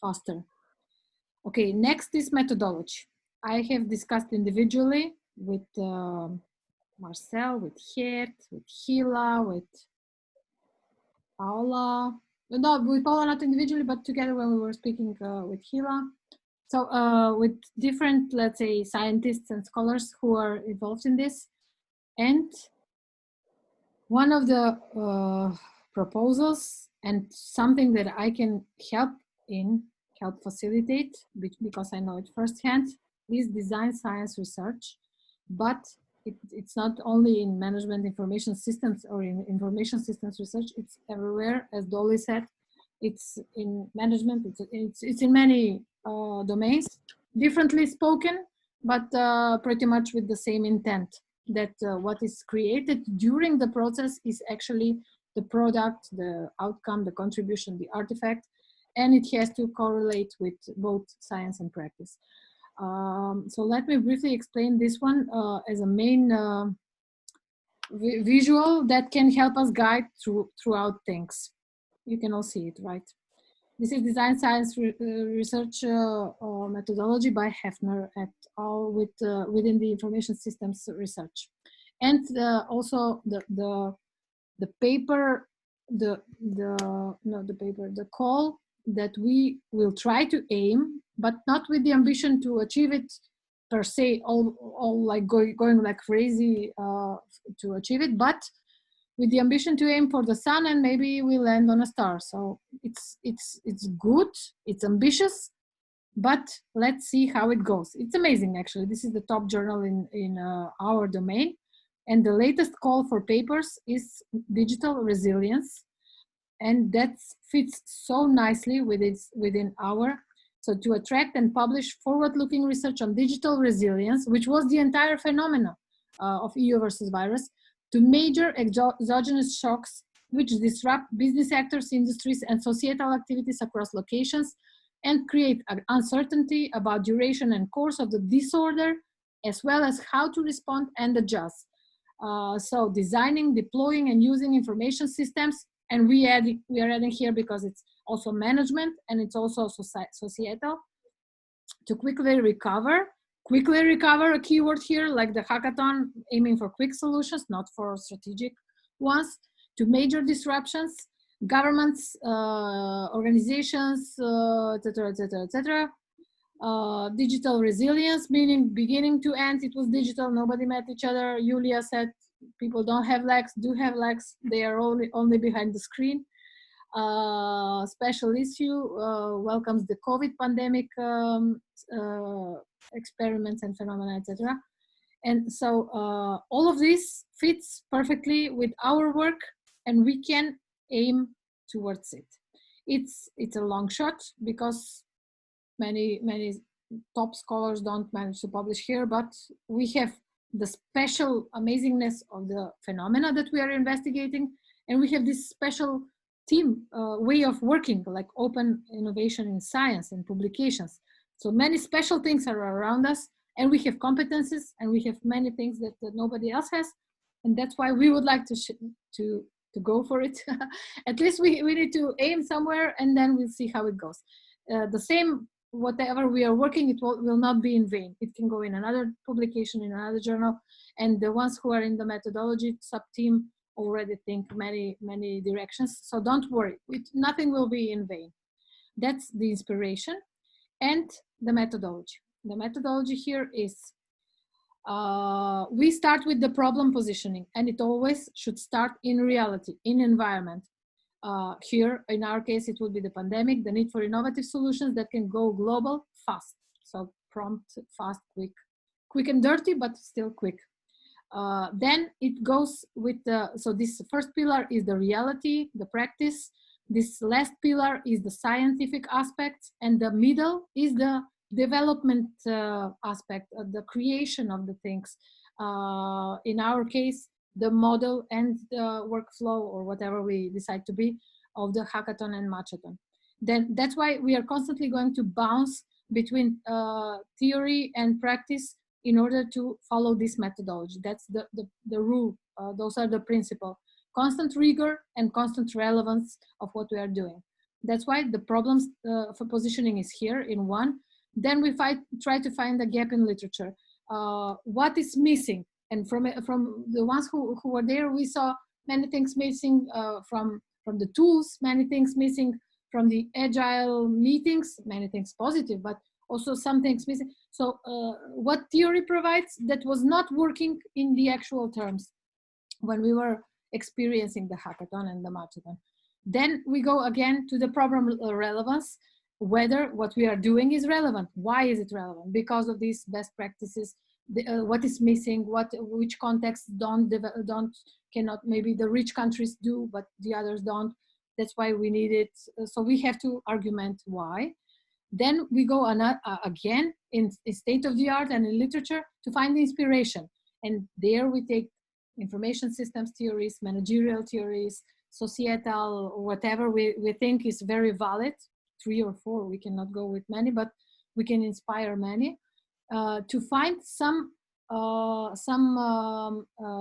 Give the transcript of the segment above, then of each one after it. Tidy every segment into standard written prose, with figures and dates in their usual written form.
faster. Okay, next is methodology. I have discussed individually with Marcel, with Geert, with Gila, with Paula. No, with Paula not individually, but together when we were speaking with Gila. So with different, let's say, scientists and scholars who are involved in this. And one of the proposals and something that I can help facilitate, because I know it firsthand, is design science research. But it's not only in management information systems or in information systems research, it's everywhere, as Dolly said. It's in management, it's in many domains, differently spoken, but pretty much with the same intent, that what is created during the process is actually the product, the outcome, the contribution, the artifact, and it has to correlate with both science and practice. So let me briefly explain this one as a main visual that can help us guide throughout things. You can all see it, right? This is design science research methodology by Hefner et al. Within the information systems research, and also the paper, the call that we will try to aim, but not with the ambition to achieve it per se, all like going like crazy to achieve it, but with the ambition to aim for the sun, and maybe we land on a star. So it's good, it's ambitious, but let's see how it goes. It's amazing, actually. This is the top journal in our domain, and the latest call for papers is digital resilience, and that fits so nicely within our. So to attract and publish forward-looking research on digital resilience, which was the entire phenomena of EUvsVirus, to major exogenous shocks which disrupt business actors, industries, and societal activities across locations, and create uncertainty about duration and course of the disorder, as well as how to respond and adjust. So designing, deploying, and using information systems, and we are adding here because it's also management and it's also societal, to quickly recover, a keyword here, like the hackathon, aiming for quick solutions, not for strategic ones, to major disruptions, governments, organizations, etc., etc., etc. Digital resilience, meaning beginning to end, it was digital, nobody met each other. Julia said people don't have legs, do have legs, they are only behind the screen. Special issue welcomes the COVID pandemic experiments and phenomena, etc. And so all of this fits perfectly with our work, and we can aim towards it. It's a long shot because many top scholars don't manage to publish here, but we have the special amazingness of the phenomena that we are investigating, and we have this special team way of working, like open innovation in science and publications. So many special things are around us, and we have competences, and we have many things that nobody else has, and that's why we would like to go for it. At least we need to aim somewhere, and then we'll see how it goes. The same, whatever we are working, it will not be in vain. It can go in another publication, in another journal, and the ones who are in the methodology sub-team already think many directions. So don't worry, nothing will be in vain. That's the inspiration and the methodology. The methodology here is we start with the problem positioning, and it always should start in reality, in environment. Here, in our case, it would be the pandemic, the need for innovative solutions that can go global fast. So prompt, fast, quick and dirty, but still quick. Then it goes with so this first pillar is the reality, the practice. This last pillar is the scientific aspect, and the middle is the development aspect, the creation of the things. In our case, the model and the workflow, or whatever we decide to be, of the hackathon and matchathon. Then that's why we are constantly going to bounce between theory and practice in order to follow this methodology. That's the rule. Those are the principles. Constant rigor and constant relevance of what we are doing. That's why the problems for positioning is here in one. Then we try to find a gap in literature. What is missing? And from the ones who were there, we saw many things missing from the tools, many things missing from the agile meetings, many things positive, but also some things missing. So what theory provides that was not working in the actual terms when we were experiencing the hackathon and the markathon. Then we go again to the problem relevance, whether what we are doing is relevant. Why is it relevant? Because of these best practices, what is missing, which contexts cannot, maybe the rich countries do, but the others don't. That's why we need it. So we have to argument why. Then we go again in state of the art and in literature to find the inspiration. And there we take information systems theories, managerial theories, societal, whatever we think is very valid, 3 or 4, we cannot go with many, but we can inspire many, to find some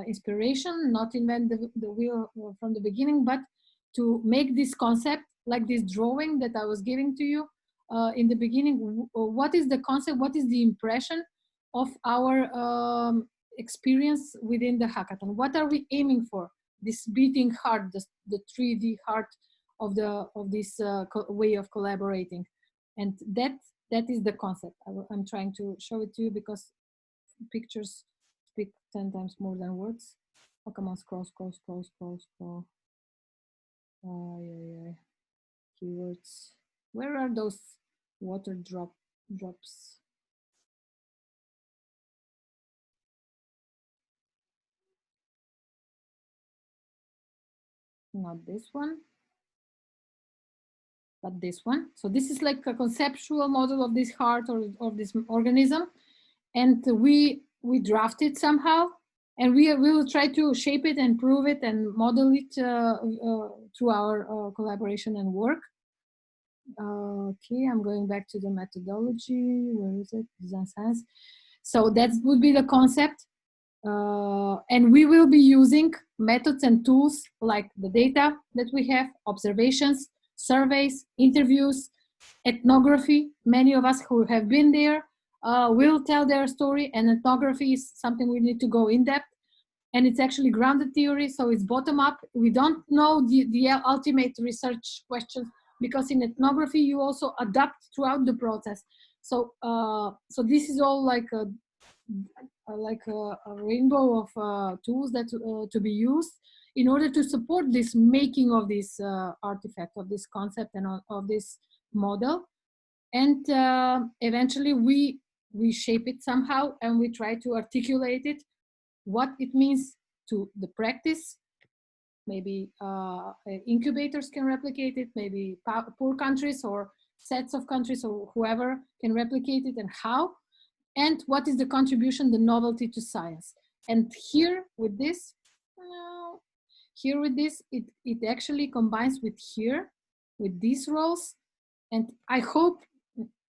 inspiration, not invent the wheel from the beginning, but to make this concept, like this drawing that I was giving to you in the beginning. What is the concept? What is the impression of our experience within the hackathon? What are we aiming for? This beating heart, the 3D heart of this way of collaborating, and that is the concept. I'm trying to show it to you because pictures speak 10 times more than words. Oh, come on, scroll. Keywords. Where are those water drops? Not this one, but this one. So this is like a conceptual model of this heart or of this organism, and we draft it somehow, and we will try to shape it and prove it and model it through our collaboration and work. Okay, I'm going back to the methodology. Where is it? Design science. So that would be the concept. And we will be using methods and tools like the data that we have, observations, surveys, interviews, ethnography. Many of us who have been there will tell their story, and ethnography is something we need to go in depth. And it's actually grounded theory, so it's bottom up. We don't know the ultimate research questions, because in ethnography you also adapt throughout the process. So so this is all like a rainbow of tools that to be used in order to support this making of this artifact, of this concept, and of this model. And eventually we shape it somehow, and we try to articulate it, what it means to the practice. Maybe incubators can replicate it, maybe poor countries or sets of countries or whoever can replicate it, and how, and what is the contribution, the novelty to science. And here with this, it actually combines with these roles, and I hope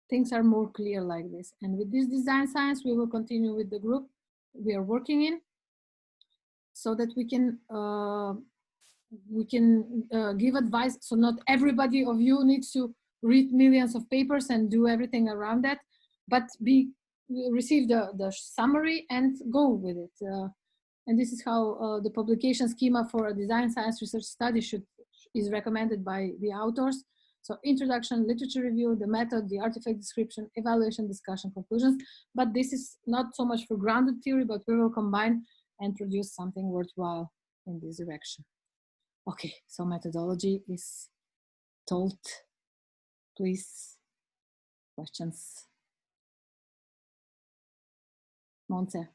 things are more clear like this. And with this design science, we will continue with the group we are working in, so that we can give advice. So not everybody of you needs to read millions of papers and do everything around that, but receive the summary and go with it. And this is how the publication schema for a design science research study is recommended by the authors. So introduction, literature review, the method, the artifact description, evaluation, discussion, conclusions. But this is not so much for grounded theory, but we will combine and produce something worthwhile in this direction. Okay, so methodology is told. Please, questions? Monse.